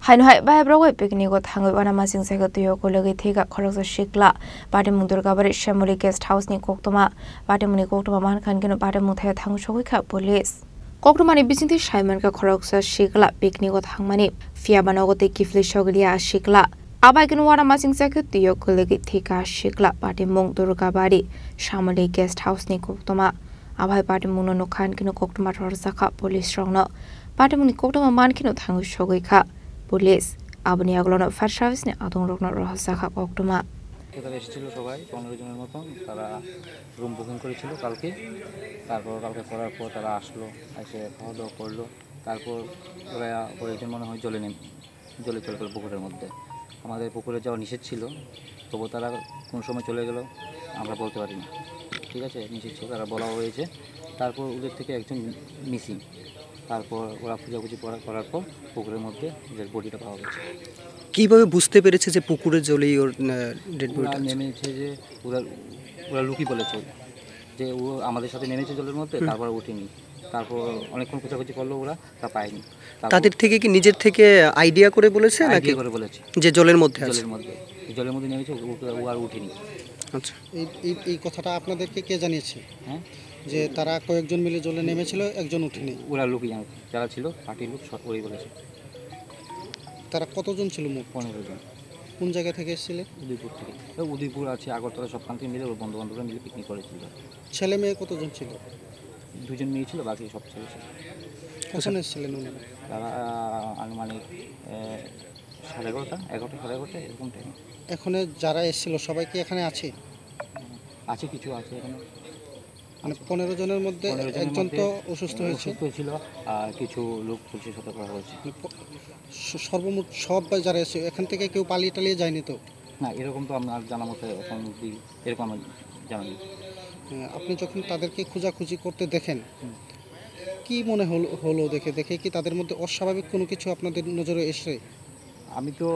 Hainhai by Broadway picnic with Hangu Anamazing Secretary Kologitiga Korosa Shikla, Batamun Durgabari Shamuri Guest House ni Koktoma, Batamuni Koktoma Mankan Batamuthe Tangshoika Police. Koktomani Bisinti Shaimanka Korosa Shikla picnic with Hangmani, Fiabanogote Kifli Shogilia Shikla. Abagan Wanamazing Secretary Kologitiga Shikla, Batimung Durgabari, Shamuri Guest House ni Koktoma, Abai Batamuno no Kankino Koktoma Rosaka Police strong no, Batamuni Koktoma Mankino Tangshoika. Police আবনি আগলন fire service নে আদং রকন রহস্যাখা কক্টমা এখানে এসেছিল সবাই 15 জনের মতো তারা রুম বুকিং করেছিল কালকে কালকে করার পর তারা আসলো এসে খাওয়া দাওয়া করলো তারপর ওরা কয়েকজন মনে হয় জলে চলে গেল পুকুরের মধ্যে আমাদের পুকুরে যাওয়া নিষেধ ছিল তবু তারা কোন সময় চলে গেল আমরা বলতে পারি না ঠিক আছে নিষেধ ছিল তারা বলা হয়েছে তারপর ওদের থেকে একজন মিসিং তারপর ওরা খুঁজাখুঁজি করার পর পুকুরের মধ্যে ডেড বডিটা পাওয়া গেছে কীভাবে বুঝতে পেরেছে যে পুকুরের জলেই ওর ডেড বডিটা নেমেছে যে ওরা লুকি বলেছে যে ও আমাদের সাথে নেমেছে জলের মধ্যে তারপর উঠেনি তারপর অনেকক্ষণ খোঁজাখুঁজি করলো ওরা তা পায়নি তাদের থেকে কি নিজের থেকে আইডিয়া করে বলেছে নাকি করে বলেছে যে জলের মধ্যে নেমেছে ও আর উঠেনি আচ্ছা এই কথাটা আপনাদেরকে কে জানিয়েছে হ্যাঁ যে তারা কয়েকজন মিলে জলে নেমেছিল একজন উঠেনি ওরা লুকি যারা ছিল পার্টির লোক ওই বলেছে তারা কতজন ছিল মোট 15 জন কোন জায়গা থেকে এসেছিলেন উদয়পুর থেকে উদয়পুর আছে আগরতলা সবখান থেকে মিলে ওর বন্ধু বান্ধবরা মিলে পিকনিক করেছিল ছেলে মেয়ে কতজন ছিল 2 জন মেয়ে ছিল বাকি সব ছেলে ছিল কখন এসেছিলেন ওনারা তারা আনুমানিক 11:30 11:30 এরকম টাইমে এখানে যারা এসেছিল সবাই কি এখানে আছে কিছু আছে এখানে মানে 15 জনের মধ্যে একজন তো অসুস্থ হয়েছিল আর কিছু লোক পুলিশের সাথে করা হয়েছে সর্বমোট সব যারা এসে এখান থেকে কেউ পালিয়ে টালিয়ে যায়নি তো না এরকম তো আমার জানা মতে এখন এরকম আমার জানি আপনি যখন তাদেরকে খোঁজাখুঁজি করতে দেখেন কি মনে হলো দেখে কি তাদের মধ্যে অস্বাভাবিক কোনো কিছু আপনাদের নজরে এসে আমি তো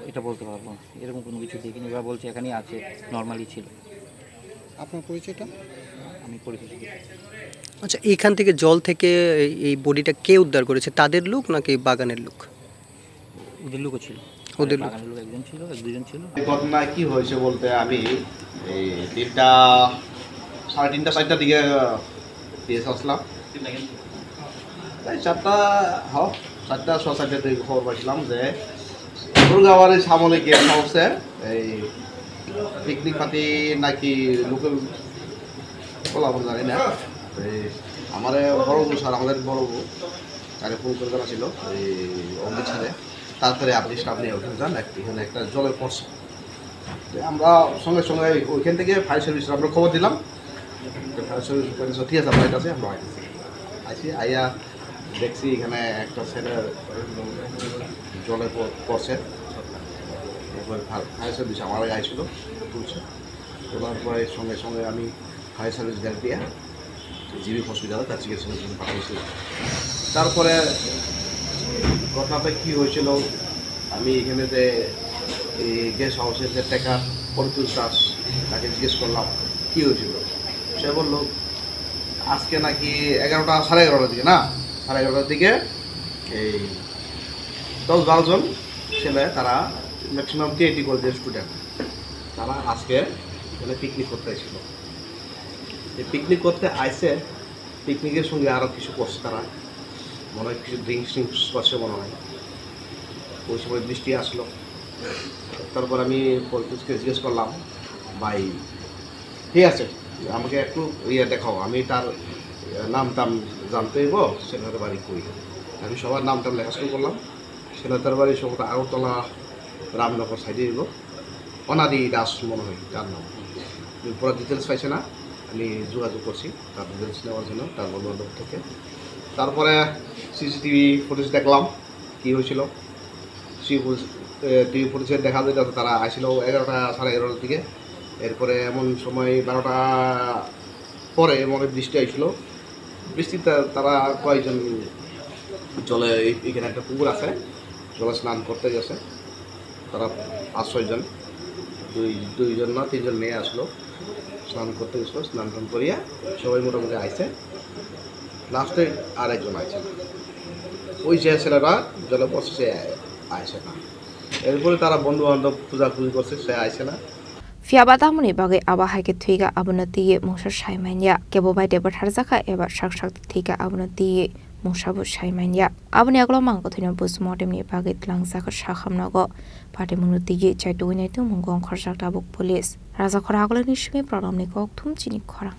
এটা বলতে পারবো না এরকম কোনো কিছু দেখিনি ওরা বলছে এখানেই আছে নর্মালি ছিল আপনার পরিচয়টা আমি পরিচিত আচ্ছা এইখান থেকে জল থেকে এই বডিটা কে উদ্ধার করেছে তাদের লোক নাকি বাগানের লোক ওদের লোকও ছিল বাগানের লোক একজন ছিল দুজন ছিল ঘটনা কি হয়েছে বলতে আমি এই 3:30 4টার দিকে পেয়ে আসলাম তাই 4টা 4:30 দিকে খবর পাইছিলাম যে দুর্গাবাড়ির সামনে গেস্ট হাউসে এই পিকনিক পার্টি নাকি লোকাল বলা জানি না আমার বড় বউ স্যার আমাদের বড় বউ তাকে ফোন করে জানা ছিল এই অমৃত স্যারে তারপরে আপনি স্টাফ নিয়ে ওখানে যান এখানে একটা জলের পড়ছে আমরা সঙ্গে সঙ্গে ওইখান থেকে ফায়ার সার্ভিস আমরা খবর দিলাম ফায়ার সার্ভিস ঠিক আছে আপনার কাছে আমরা আইসি আইয়া দেখছি এখানে একটা ছেলের জলে পড়ছে ফায়ার সার্ভিস আমার আইছিল তুলছে তোলার পরে সঙ্গে সঙ্গে আমি ফায়ার সার্ভিস গাড়ি দিয়ে জিবি হসপিটালে তার চিকিৎসার জন্য পাঠিয়েছিল তারপরে ঘটনাটা কী হয়েছিল আমি এখানে যে এই গেস্ট হাউসের যে টাকা পরিতুল দাস তাকে জিজ্ঞেস করলাম কী হয়েছিল সে বলল আজকে নাকি 11টা 11:30টার দিকে না 11:30টার দিকে এই 10-12 জন ছেলে তারা ম্যাক্সিমাম টিআইটি কলেজের স্টুডেন্ট তারা আজকে এখানে পিকনিক করতে এসেছিল এই পিকনিক করতে আইসে পিকনিকের সঙ্গে আরও কিছু করছে তারা মনে হয় কিছু ড্রিঙ্কস করছে মনে হয় ওই সময় বৃষ্টি আসলো তারপর আমি পরিতোষকে জিজ্ঞেস করলাম ভাই ঠিক আছে আমাকে একটু দেখাও আমি তার নাম টাম জানতে হইব সেনাদের বাড়ি করি আমি সবার নাম টাম লেখা শুরু করলাম সেনাদের বাড়ি সবটা আগরতলা রামনগর সাইডে এলো অনাদি দাস মনে হয় তার নাম পুরো ডিটেলস পাইছে না আমি যোগাযোগ করছি তার ডিটেলস নেওয়ার জন্য তার বন্ধুবান্ধব থেকে তারপরে সিসিটিভি ফুটেজ দেখলাম কী হয়েছিল টিভি ফুটেজে দেখা যায় তারা আসছিল 11টা 11:30টার দিকে এরপরে এমন সময় 12টা পরে মনে বৃষ্টি আসছিল বৃষ্টিতে তারা কয়েকজন জলে এখানে একটা পুকুর আছে জলে স্নান করতে গেছে তারা 5-6 জন দুইজন না 3জন মেয়ে আসলো স্নান করতে গেছিলো স্নান টান করিয়া সবাই মোটামুটি আইসে লাস্টে আর একজন আইছে ওই যে ছেলেরা জলে পড়ছে আইসে না। এরপরে তারা বন্ধু বান্ধব খোঁজাখুঁজি করছে, সে আইসে না। Fiaba damuni bagai aba haike thuiga abuna tiye mungsha shaimanya kebo bai deba tharjaka eba shak thiga abuna tiye mungshabu shaimanya abuni aglo mangko thina postmortem ni bagai tlangjaka shakhamnago party munu tiye chaitoi nai tu mungong kharjak tabuk police raja khora aglo ni shime pradam ni kok thum chini khora